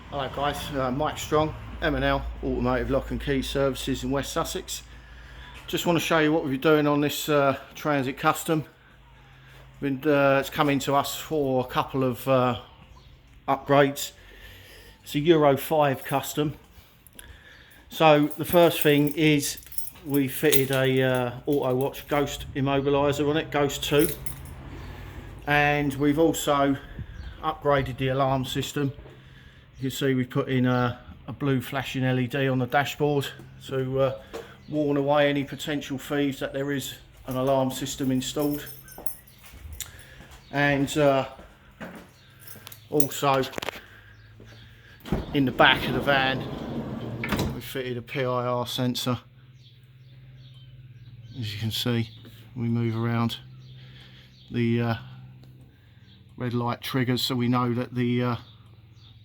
Hello guys, Mike Strong, M&L Automotive Lock and Key Services in West Sussex. Just want to show you what we're doing on this Transit Custom. It's come into us for a couple of upgrades. It's a Euro 5 Custom. So the first thing is we fitted a Auto Watch Ghost immobiliser on it, Ghost 2. And we've also upgraded the alarm system. You can see we put in a blue flashing LED on the dashboard to warn away any potential thieves that there is an alarm system installed. And also in the back of the van we fitted a PIR sensor. As you can see, we move around, the red light triggers so we know that the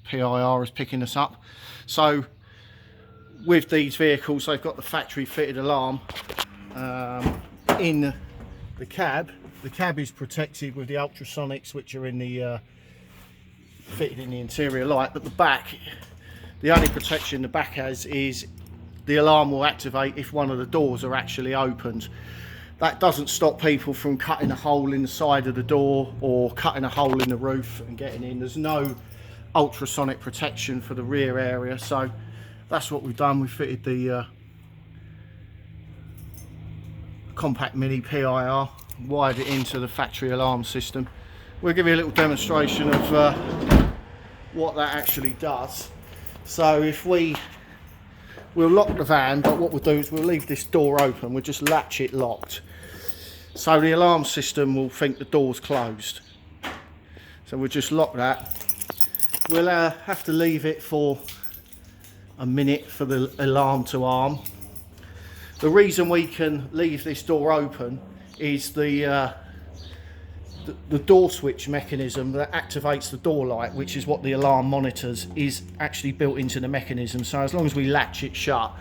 PIR is picking us up. So with these vehicles, they've got the factory fitted alarm in the cab. The cab is protected with the ultrasonics, which are in the fitted in the interior light, but the back, the only protection the back has is the alarm will activate if one of the doors are actually opened. That doesn't stop people from cutting a hole in the side of the door or cutting a hole in the roof and getting in. There's no ultrasonic protection for the rear area, so that's what we've done. We fitted the compact mini PIR, wired it into the factory alarm system. We'll give you a little demonstration of what that actually does. So if we'll lock the van, but what we'll do is we'll leave this door open. We'll just latch it locked, so the alarm system will think the door's closed. So we'll just lock that. We'll have to leave it for a minute for the alarm to arm. The reason we can leave this door open is the door switch mechanism that activates the door light, which is what the alarm monitors, is actually built into the mechanism. So as long as we latch it shut,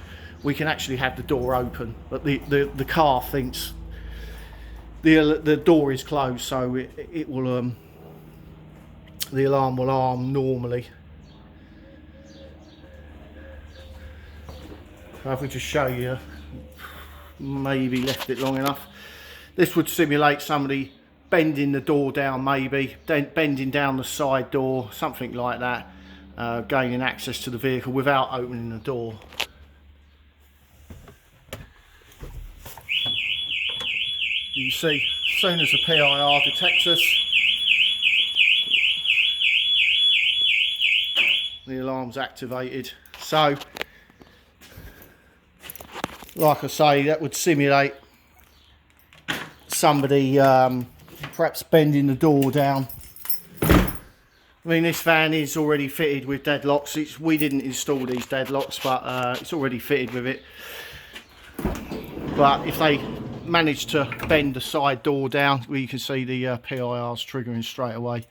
we can actually have the door open. But the car thinks the door is closed, so it will the alarm will arm normally. So if we just show you, maybe left it long enough, this would simulate somebody bending the door down, maybe bending down the side door, something like that, gaining access to the vehicle without opening the door. You can see, as soon as the PIR detects us, the alarm's activated. So like I say, that would simulate somebody perhaps bending the door down. I mean, this van is already fitted with deadlocks. We didn't install these deadlocks, but it's already fitted with it. But if they manage to bend the side door down, well, you can see the PIR's triggering straight away.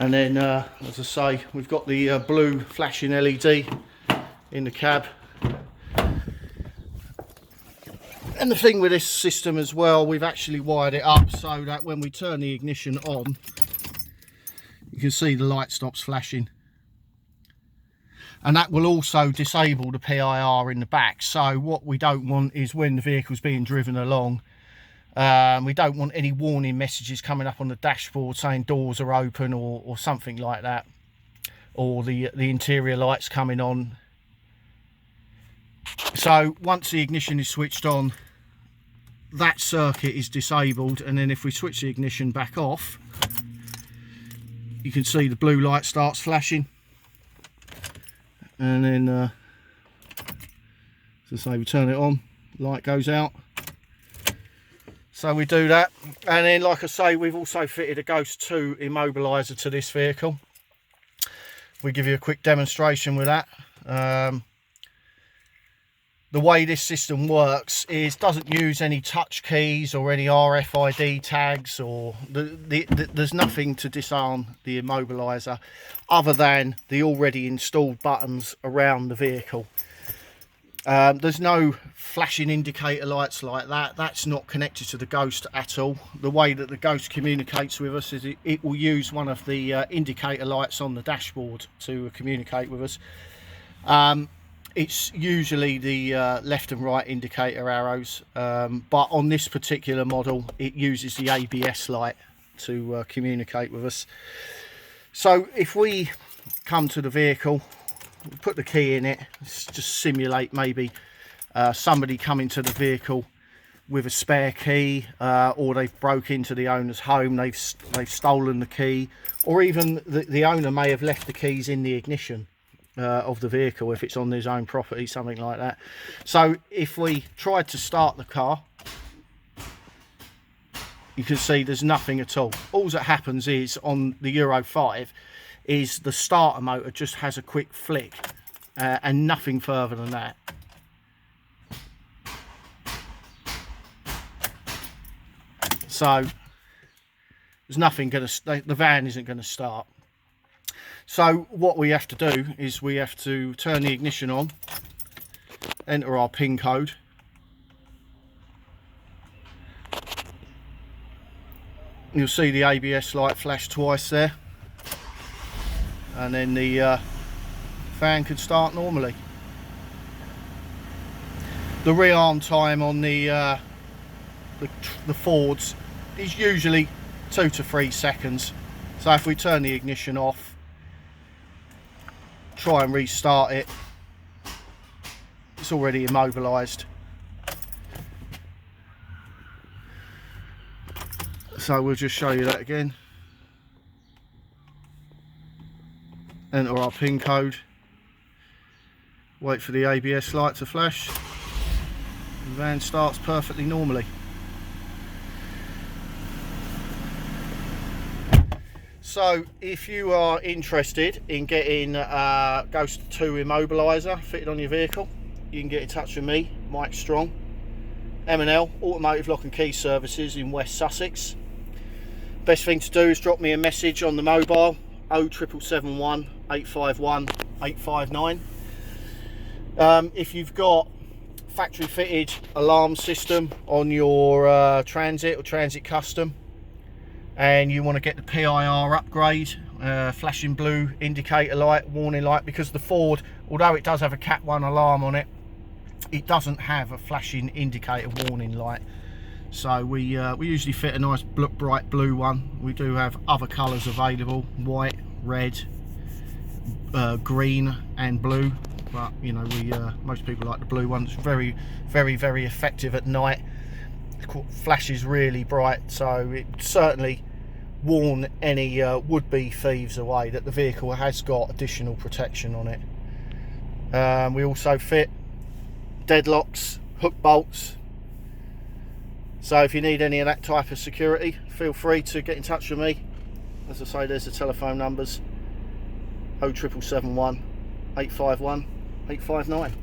And then, as I say, we've got the blue flashing LED in the cab. And the thing with this system as well, we've actually wired it up so that when we turn the ignition on, you can see the light stops flashing. And that will also disable the PIR in the back. So what we don't want is, when the vehicle's being driven along, we don't want any warning messages coming up on the dashboard saying doors are open or something like that, or the interior lights coming on. So once the ignition is switched on, that circuit is disabled, and then if we switch the ignition back off, you can see the blue light starts flashing. And then as I say, we turn it on, light goes out. So we do that, and then like I say, we've also fitted a Ghost 2 immobiliser to this vehicle. We give you a quick demonstration with that. The way this system works is doesn't use any touch keys or any RFID tags, or there's nothing to disarm the immobiliser other than the already installed buttons around the vehicle. There's no flashing indicator lights like that. That's not connected to the Ghost at all. The way that the Ghost communicates with us is it will use one of the indicator lights on the dashboard to communicate with us. It's usually the left and right indicator arrows, but on this particular model it uses the ABS light to communicate with us. So if we come to the vehicle, put the key in it, just simulate maybe somebody coming to the vehicle with a spare key, or they've broke into the owner's home, they've stolen the key, or even the owner may have left the keys in the ignition of the vehicle if it's on his own property, something like that. So if we tried to start the car, you can see there's nothing at all. All that happens is on the Euro 5 is the starter motor just has a quick flick, and nothing further than that. So there's nothing going to, the van isn't going to start. So what we have to do is we have to turn the ignition on, enter our PIN code, you'll see the ABS light flash twice there, and then the fan could start normally. The rearm time on the Fords is usually 2 to 3 seconds. So if we turn the ignition off, try and restart it, it's already immobilised. So we'll just show you that again. Enter our PIN code, wait for the ABS light to flash, the van starts perfectly normally. So if you are interested in getting Ghost 2 immobiliser fitted on your vehicle, you can get in touch with me, Mike Strong, M&L Automotive Lock and Key Services in West Sussex. Best thing to do is drop me a message on the mobile 07771 851 859. If you've got factory fitted alarm system on your Transit or Transit Custom, and you want to get the PIR upgrade, flashing blue indicator light, warning light, because the Ford, although it does have a Cat 1 alarm on it, it doesn't have a flashing indicator warning light. So we usually fit a nice bright blue one. We do have other colours available: white, red, green and blue, but you know, most people like the blue one. It's very effective at night. It flashes really bright, so it certainly warn any would-be thieves away that the vehicle has got additional protection on it. We also fit deadlocks, hook bolts, so if you need any of that type of security, feel free to get in touch with me. As I say, there's the telephone numbers: 07771 851 859.